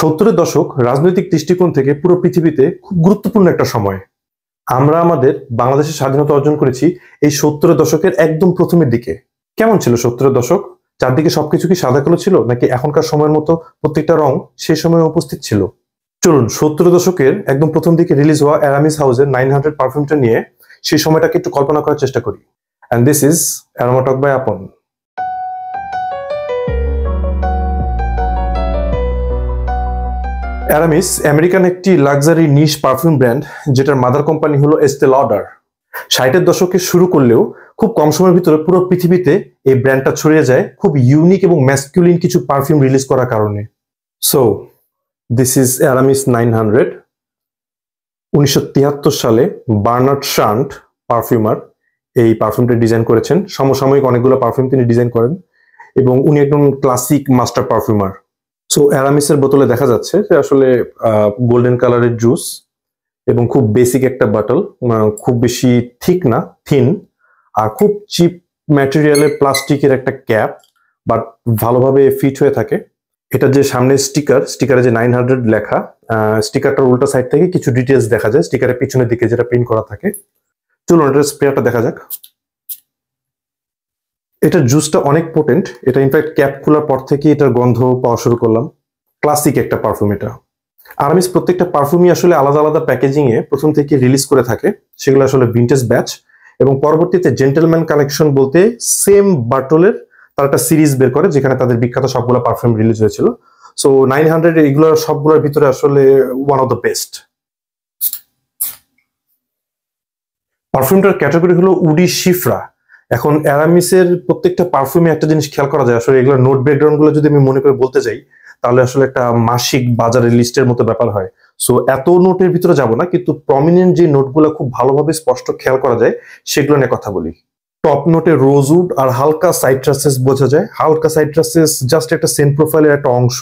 সত্তরের দশক রাজনৈতিক দৃষ্টিকোণ থেকে পুরো পৃথিবীতে খুব গুরুত্বপূর্ণ একটা সময়। আমরা আমাদের বাংলাদেশের স্বাধীনতা অর্জন করেছি এই সত্তরের দশকের একদম প্রথমের দিকে। কেমন ছিল সত্তরের দশক? চারদিকে সবকিছু কি সাদা কালো ছিল, নাকি এখনকার সময়ের মতো প্রত্যেকটা রং সেই সময় উপস্থিত ছিল? চলুন সত্তরের দশকের একদম প্রথম দিকে রিলিজ হওয়া অ্যারামিস হাউসের 900 পারফিউমটা নিয়ে সেই সময়টাকে একটু কল্পনা করার চেষ্টা করি। And this is aroma talk by Apan. Aramis American একটি লাক্সারি নিশ পারফিউম ব্র্যান্ড, যেটার মাদার কোম্পানি হলো এস্তে লডার। 60-এর দশকে শুরু করলেও খুব কম সময়ের ভিতরে পুরো পৃথিবীতে এই ব্র্যান্ডটা ছড়িয়ে যায় খুব ইউনিক এবং ম্যাসকুলিন কিছু পারফিউম রিলিজ করার কারণে। So this is Aramis 900। 1973 সালে বার্নার্ড শান্ট পারফিউমার এই পারফিউমটা ডিজাইন করেছেন। সমসাময়িক অনেকগুলো পারফিউম তিনি ডিজাইন করেন এবং উনি একদম ক্লাসিক মাস্টার পারফিউমার। সো অ্যারামিসের বোতলে দেখা যাচ্ছে যে আসলে গোল্ডেন কালারের জুস এবং খুব বেসিক একটা বটল, খুব বেশি থিক না, থিন, আর খুব চিপ ম্যাটেরিয়ালের প্লাস্টিকের একটা ক্যাপ, বাট ভালোভাবে ফিট হয়ে থাকে। এটা যে সামনে স্টিকারে যে 900 লেখা, স্টিকারটার উল্টা সাইড থেকে কিছু ডিটেলস দেখা যায় স্টিকারের পিছনের দিকে যেটা প্রিন্ট করা থাকে। চলুন এটার স্প্রেটা দেখা যাক। এটার জুসটা অনেক পোটেন্ট। এটা ইনফ্যাক্ট ক্যাপ খোলার পর থেকে এটার গন্ধ পাওয়া শুরু করলাম। ক্লাসিক একটা পারফিউম এটা। অ্যারামিস প্রত্যেকটা পারফিউমই আসলে আলাদা আলাদা প্যাকেজিং এ প্রথম থেকে রিলিজ করে থাকে। সেগুলো আসলে ভিন্টেজ ব্যাচ, এবং পরবর্তীতে জেন্টলম্যান কালেকশন বলতে সেম বাটলের তার একটা সিরিজ বের করে যেখানে তাদের বিখ্যাত সবগুলো পারফিউম রিলিজ হয়েছিল। সো 900 এগুলোর সবগুলোর ভিতরে আসলে ওয়ান অফ দ্য বেস্ট। পারফিউমটার ক্যাটাগরি হলো উডি শিফরা। এখন অ্যারামিসের প্রত্যেকটা পারফিউমে একটা জিনিস খেয়াল করা যায়, আসলে এগুলোর নোট ব্যাকগ্রাউন্ড গুলো যদি আমি মনে করে বলতে যাই তাহলে আসলে একটা মাসিক বাজারের লিস্টের মতো ব্যাপার হয়। সো এত নোটের ভিতরে যাব না, কিন্তু প্রমিনেন্ট যে নোটগুলো খুব ভালোভাবে স্পষ্ট খেয়াল করা যায় সেগুলো নিয়ে কথা বলি। টপ নোটে রোজউড আর হালকা সাইট্রাসেস বোঝা যায়। হালকা সাইট্রাসেস জাস্ট একটা সেন্ট প্রোফাইলের একটা অংশ।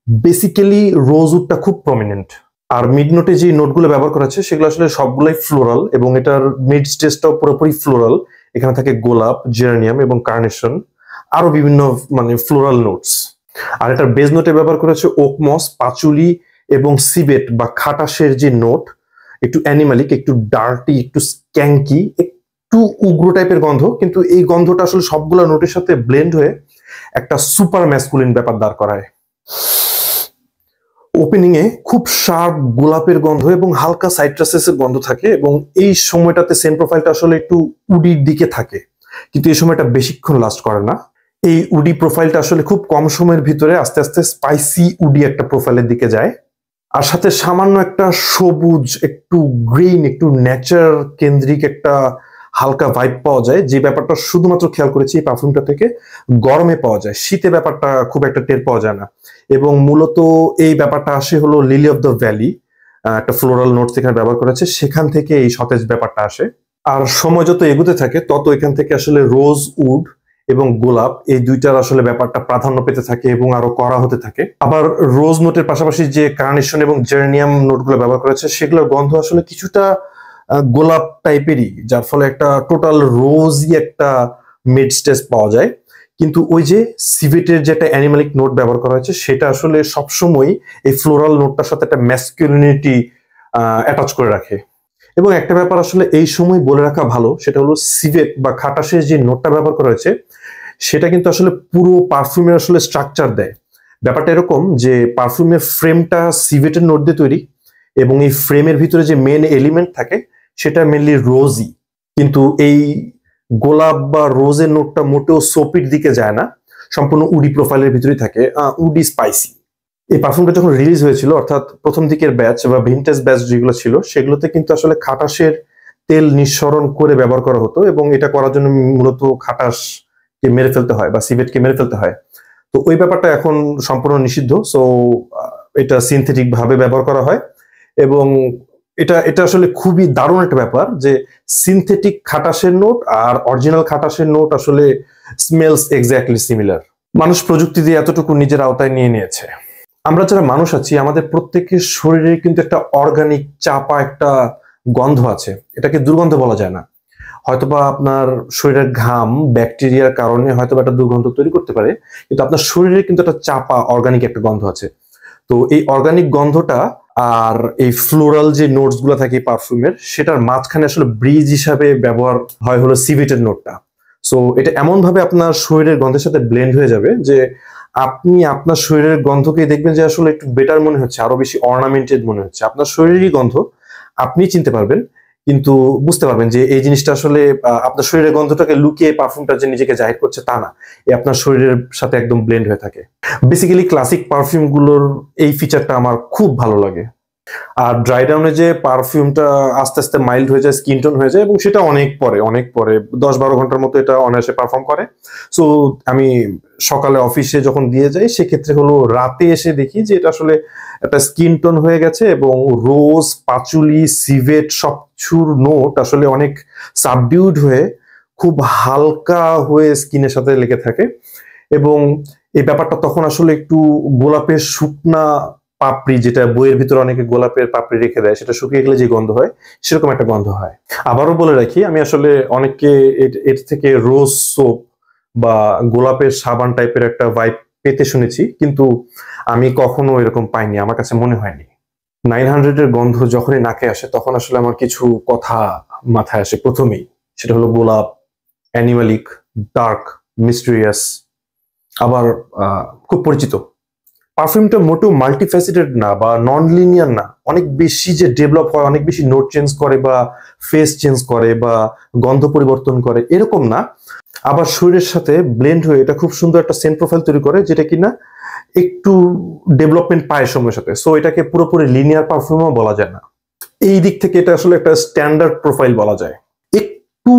বেসিক্যালি রোজউডটা খুব প্রমিনেন্ট। আর মিড নোটে যে নোটগুলো ব্যবহার করা হচ্ছে সেগুলো আসলে সবগুলাই ফ্লোরাল, এবং এটার মিড স্টেজটাও পুরোপুরি ফ্লোরাল। এখানে থাকে গোলাপ, জেরানিয়াম এবং কার্নেশন, আরো বিভিন্ন ফ্লোরাল নোটস। আর এটার বেজ নোটে ব্যবহার করা হচ্ছে ওকমস, পাচুলি এবং সিবেট বা খাটাসের যে নোট, একটু অ্যানিমালিক, একটু ডার্টি, একটু স্ক্যাঙ্কি, একটু উগ্র টাইপের গন্ধ, কিন্তু এই গন্ধটা আসলে সবগুলো নোটের সাথে ব্লেন্ড হয়ে একটা সুপার ম্যাসকুলিন ব্যাপার দাঁড় করায়। ওপেনিং এ খুব শার্প গোলাপের গন্ধ এবং হালকা সাইট্রাসেসের গন্ধ থাকে, এবং এই সময়টাতে সেন্ট প্রোফাইলটা আসলে একটু উডির দিকে থাকে, কিন্তু এই সময়টা বেশিক্ষণ লাস্ট করে না। এই উডি প্রোফাইলটা আসলে খুব কম সময়ের ভিতরে আস্তে আস্তে স্পাইসি উডি একটা প্রোফাইলের দিকে যায়, আর সাথে সামান্য একটা সবুজ, একটু গ্রিন, একটু নেচার কেন্দ্রিক একটা হালকা ভাইব পাওয়া যায়, যে ব্যাপারটা শুধুমাত্র খেয়াল করেছি এই পারফিউমটা থেকে গরমে পাওয়া যায়, শীতে ব্যাপারটা খুব একটা টের পাওয়া যায় না। এবং মূলত এই ব্যাপারটা আসে হলো লিলি অফ দ্য ভ্যালি, একটা ফ্লোরাল নোটস এখানে ব্যবহার করেছে, সেখান থেকে এই সতেজ ব্যাপারটা আসে। আর সময় যত এগুতে থাকে তত এখান থেকে আসলে রোজ উড এবং গোলাপ এই দুইটার আসলে ব্যাপারটা প্রাধান্য পেতে থাকে এবং আরো কড়া হতে থাকে। আবার রোজ নোটের পাশাপাশি যে কার্নেশন এবং জেরানিয়াম নোটগুলো ব্যবহার করেছে সেগুলোর গন্ধ আসলে কিছুটা গোলাপ টাইপেরই, যার ফলে একটা টোটাল রোজি একটা মিড স্টেজ পাওয়া যায়। কিন্তু ওই যে সিভেটের যেটা অ্যানিমালিক নোট ব্যবহার করা হয়েছে সেটা আসলে সবসময় এই ফ্লোরাল নোটটার সাথে একটা ম্যাসকুলিনিটি অ্যাটাচ করে রাখে। এবং একটা ব্যাপার আসলে এই সময় বলে রাখা ভালো, সেটা হলো সিভেট বা খাটাসের যে নোটটা ব্যবহার করা হয়েছে সেটা কিন্তু আসলে পুরো পারফিউমের আসলে স্ট্রাকচার দেয়। ব্যাপারটা এরকম যে পারফিউমের ফ্রেমটা সিভেটের নোট দিয়ে তৈরি, এবং এই ফ্রেমের ভিতরে যে মেন এলিমেন্ট থাকে সেটা মেনলি রোজি, কিন্তু এই গোলাপ বা রোজের নোটটা মোটেও সোপির দিকে যায় না, সম্পূর্ণ উডি প্রোফাইলের ভিতরেই থাকে, উডি স্পাইসি। এই পারফিউমটা যখন রিলিজ হয়েছিল, অর্থাৎ প্রথম দিকের ব্যাচ বা ভিন্টেজ ব্যাচ যেগুলো ছিল সেগুলোতে কিন্তু আসলে খাটাসের তেল নিঃসরণ করে ব্যবহার করা হতো, এবং এটা করার জন্য মূলত খাটাসকে মেরে ফেলতে হয় বা সিভেটকে মেরে ফেলতে হয়। তো ওই ব্যাপারটা এখন সম্পূর্ণ নিষিদ্ধ। সো এটা সিনথেটিক ভাবে ব্যবহার করা হয়, এবং এটা আসলে খুবই দারুণ একটা ব্যাপার যে সিনথেটিক খাটাসের নোট আর অরিজিনাল খাটাসের নোট আসলে স্মেলস এক্স্যাক্টলি সিমিলার। মানুষ প্রযুক্তি দিয়ে এতটুকু নিজের আওতায় নিয়ে নিয়েছে। আমরা যারা মানুষ আছি আমাদের প্রত্যেকের শরীরে কিন্তু একটা অর্গানিক চাপা একটা গন্ধ আছে, এটাকে দুর্গন্ধ বলা যায় না। হয়তোবা আপনার শরীরের ঘাম ব্যাকটেরিয়ার কারণে হয়তোবা একটা দুর্গন্ধ তৈরি করতে পারে, কিন্তু আপনার শরীরে কিন্তু একটা চাপা অর্গানিক একটা গন্ধ আছে। তো তো এই অর্গানিক গন্ধটা আর এই ফ্লোরাল যে নোটস গুলো থাকে পারফিউমের, সেটার মাঝখানে আসলে ব্রিজ হিসাবে ব্যবহার হয় হলো সিভেটের নোটটা। সো এটা এমন ভাবে আপনার শরীরের গন্ধের সাথে ব্লেন্ড হয়ে যাবে যে আপনি আপনার শরীরের গন্ধকে দেখবেন যে আসলে একটু বেটার মনে হচ্ছে, আরো বেশি অর্নামেন্টেড মনে হচ্ছে। আপনার শরীরেরই গন্ধ আপনি চিনতে পারবেন, কিন্তু বুঝতে পারবেন যে এই জিনিসটা আসলে আপনার শরীরের গন্ধটাকে লুকিয়ে পারফিউমটা যে নিজেকে জাহির করছে তা না, এই আপনার শরীরের সাথে একদম ব্লেন্ড হয়ে থাকে। বেসিক্যালি ক্লাসিক পারফিউম গুলোর এই ফিচারটা আমার খুব ভালো লাগে। আর ড্রাই ডাউনে যে পারফিউমটা আস্তে আস্তে মাইল্ড হয়ে যায়, স্কিন টোন হয়ে যায়, এবং সেটা অনেক পরে 10-12 ঘন্টার মতো এটা অনায়াসে পারফর্ম করে। সো আমি সকালে অফিসে যখন দিয়ে যাই, সেক্ষেত্রে হলো রাতে এসে দেখি যে এটা আসলে একটা স্কিন টোন হয়ে গেছে, এবং রোজ, পাচুলি, সিভেট সবচুর নোট আসলে অনেক সাবডিউড হয়ে খুব হালকা হয়ে স্কিনের সাথে লেগে থাকে। এবং এই ব্যাপারটা তখন আসলে একটু গোলাপের শুকনা পাপড়ি, যেটা বইয়ের ভিতরে অনেকে গোলাপের পাপড়ি রেখে দেয়, সেটা শুকিয়ে গেলে যে গন্ধ হয়, সেরকম একটা গন্ধ হয়। আবারও বলে রাখি, আমি আসলে অনেককে এর থেকে রোজ সোপ বা গোলাপের সাবান টাইপের একটা ভাইব পেতে শুনেছি, কিন্তু আমি কখনো এরকম পাইনি, আমার কাছে মনে হয়নি। 900 এর গন্ধ যখনই নাকে আসে, তখন আসলে আমার কিছু কথা মাথায় আসে প্রথমেই। সেটা হলো গোলাপ, অ্যানিমালিক, ডার্ক, মিস্টেরিয়াস, আবার খুব পরিচিত। পারফিউমটা মোটেও মাল্টিফ্যাসেটেড না বা নন লিনিয়ার না, অনেক বেশি যে ডেভেলপ হয়, অনেক বেশি নোট চেঞ্জ করে বা ফেস চেঞ্জ করে বা গন্ধ পরিবর্তন করে, এরকম না। আবার শরীরের সাথে ব্লেন্ড হয়ে এটা খুব সুন্দর একটা সেন্ট প্রোফাইল তৈরি করে, যেটা কিনা একটু ডেভেলপমেন্ট পায় সময়ের সাথে। সো এটাকে পুরোপুরি লিনিয়ার পারফিউমও বলা যায় না। এই দিক থেকে এটা আসলে একটা স্ট্যান্ডার্ড প্রোফাইল বলা যায়। একটু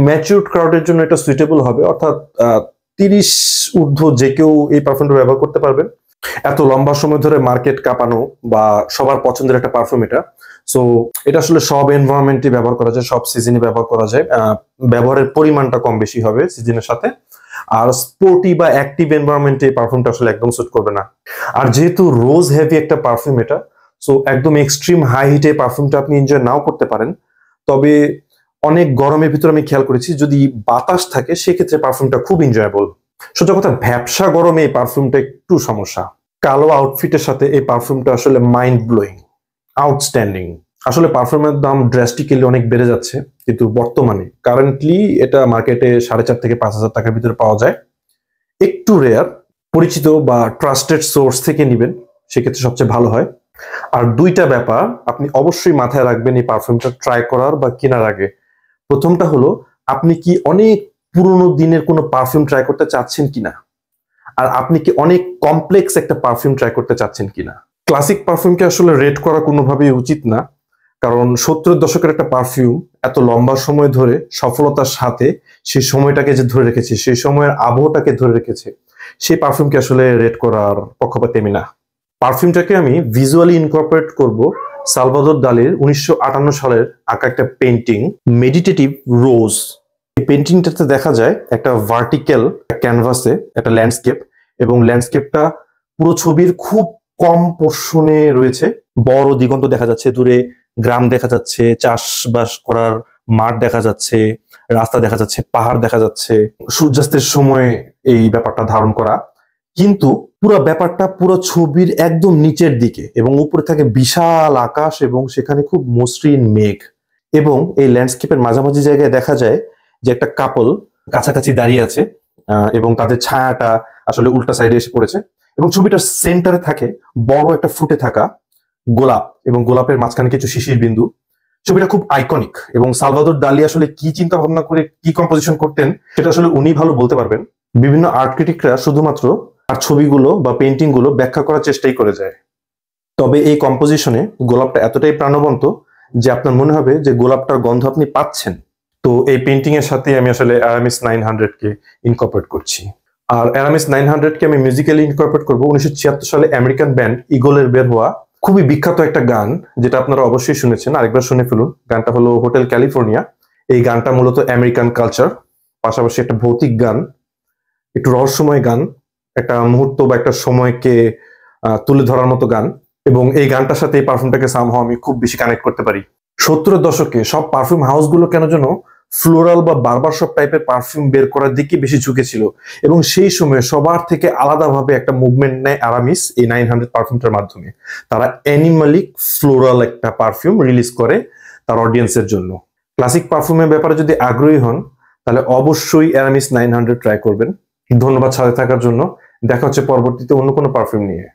ম্যাচিউরড ক্রাউডের জন্য এটা সুইটেবল হবে, অর্থাৎ 30 ঊর্ধ্ব যে কেউ এই পারফিউমটা ব্যবহার করতে পারবেন। এত লম্বা সময় ধরে মার্কেট কাঁপানো বা সবার পছন্দের একটা পারফিউম এটা। সো এটা আসলে সব এনভায়রনমেন্টে ব্যবহার করা যায়, সব সিজনে ব্যবহার করা যায়। ব্যবহারের পরিমাণটা কম বেশি হবে সিজনের সাথে। আর স্পোর্টি বা অ্যাক্টিভ এনভায়রনমেন্টে পারফিউমটা আসলে একদম স্যুট করবে না। আর যেহেতু রোজ হেভি একটা পারফিউম এটা, সো একদম এক্সট্রিম হাই হিটে পারফিউমটা আপনি এনজয় নাও করতে পারেন। তবে অনেক গরমের ভিতরে আমি খেয়াল করেছি, যদি বাতাস থাকে সেক্ষেত্রে পারফিউমটা খুব এনজয়েবল। সোজা কথা, ভ্যাপসা গরমে এই পারফিউমটা একটু সমস্যা। কালো আউটফিটের সাথে এই পারফিউমটা আসলে মাইন্ড ব্লোয়িং, আউটস্ট্যান্ডিং। আসলে পারফিউমের দাম ড্রাস্টিক্যালি অনেক বেড়ে যাচ্ছে, কিন্তু বর্তমানে কারেন্টলি এটা মার্কেটে 4,500 থেকে 5,000 টাকার ভিতরে পাওয়া যায়। একটু রেয়ার, পরিচিত বা ট্রাস্টেড সোর্স থেকে নিবেন, সেক্ষেত্রে সবচেয়ে ভালো হয়। আর দুইটা ব্যাপার আপনি অবশ্যই মাথায় রাখবেন এই পারফিউমটা ট্রাই করার বা কেনার আগে। প্রথমটা হলো, আপনি কি অনেক পুরোনো দিনের কোনো পারফিউম ট্রাই করতে চাচ্ছেন কিনা, আর আপনি কি অনেক কমপ্লেক্স একটা পারফিউম ট্রাই করতে চাচ্ছেন কিনা। ক্লাসিক পারফিউমকে আসলে রেট করা কোনোভাবেই উচিত না, কারণ 70-এর দশকের একটা পারফিউম এত লম্বা সময় ধরে সফলতার সাথে সেই সময়টাকে যে ধরে রেখেছে, সেই সময়ের আবহটাকে ধরে রেখেছে, সেই পারফিউমকে আসলে রেট করার পক্ষপাতী আমি না। পারফিউমটাকে আমি ভিজুয়ালি ইনকর্পোরেট করব সালভাদর দালির 1958 সালের আঁকা একটা পেন্টিং, মেডিটেটিভ রোজ। এই পেন্টিংটাতে দেখা যায় একটা ভার্টিক্যাল ক্যানভাসে একটা ল্যান্ডস্কেপ, এবং ল্যান্ডস্কেপটা পুরো ছবির খুব কম পোর্শনে রয়েছে। বড় দিগন্ত দেখা যাচ্ছে, দূরে গ্রাম দেখা যাচ্ছে, চাষবাস করার মাঠ দেখা যাচ্ছে, রাস্তা দেখা যাচ্ছে, পাহাড় দেখা যাচ্ছে। সূর্যাস্তের সময় এই ব্যাপারটা ধারণ করা, কিন্তু পুরো ব্যাপারটা পুরো ছবির একদম নিচের দিকে, এবং উপরে থাকে বিশাল আকাশ, এবং সেখানে খুব মসৃণ মেঘ। এবং এই ল্যান্ডস্কেপের মাঝামাঝি জায়গায় দেখা যায় যে একটা কাপল কাছাকাছি দাঁড়িয়ে আছে, এবং তাদের ছায়াটা আসলে উল্টা সাইডে এসে পড়েছে। এবং ছবিটার সেন্টারে থাকে বড় একটা ফুটে থাকা গোলাপ, এবং গোলাপের মাঝখানে কিছু শিশির বিন্দু। ছবিটা খুব আইকনিক, এবং সালভাদর দালি আসলে কি চিন্তা ভাবনা করে কি কম্পোজিশন করতেন সেটা আসলে উনি ভালো বলতে পারবেন। বিভিন্ন আর্ট ক্রিটিকরা শুধুমাত্র আর ছবিগুলো বা পেন্টিং গুলো ব্যাখ্যা করার চেষ্টাই করে যায়। তবে এই কম্পোজিশনে গোলাপটা এতটাই প্রাণবন্ত যে আপনার মনে হবে যে গোলাপটার গন্ধ আপনি পাচ্ছেন। তো এই পেন্টিং এর সাথে আমি আসলে অ্যারামিস 900 কে ইনকর্পোরেট করছি। আর অ্যারামিস 900 কে আমি মিউজিক্যালি ইনকর্পোরেট করবো 1976 সালে আমেরিকান ব্যান্ড ইগলের বের হওয়া খুবই বিখ্যাত একটা গান, যেটা আপনারা অবশ্যই শুনেছেন, আরেকবার শুনে ফেলুন। গানটা হলো হোটেল ক্যালিফোর্নিয়া। এই গানটা মূলত আমেরিকান কালচার, পাশাপাশি একটা ভৌতিক গান, একটু রহস্যময় গান, একটা মুহূর্ত বা একটা সময়কে তুলে ধরার মতো গান। এবং এই গানটার সাথে এই পারফিউমটাকে সামহাও আমি খুব বেশি কানেক্ট করতে পারি। 70-এর দশকে সব পারফিউম হাউসগুলো কেন যেন ফ্লোরাল বা বারবার শপ টাইপের পারফিউম বের করার দিকে বেশি ঝুঁকেছিল এবং সেই সময় সবার থেকে আলাদাভাবে একটা মুভমেন্ট নেয় আরামিস এই 900 পারফিউমটার মাধ্যমে। তারা অ্যানিমালিক ফ্লোরাল একটা পারফিউম রিলিজ করে তার অডিয়েন্সের জন্য। ক্লাসিক পারফিউমের ব্যাপারে যদি আগ্রহী হন তাহলে অবশ্যই অ্যারামিস 900 ট্রাই করবেন। ধন্যবাদ সাথে থাকার জন্য। দেখা হচ্ছে পরবর্তীতে অন্য কোনো পারফিউম নিয়ে।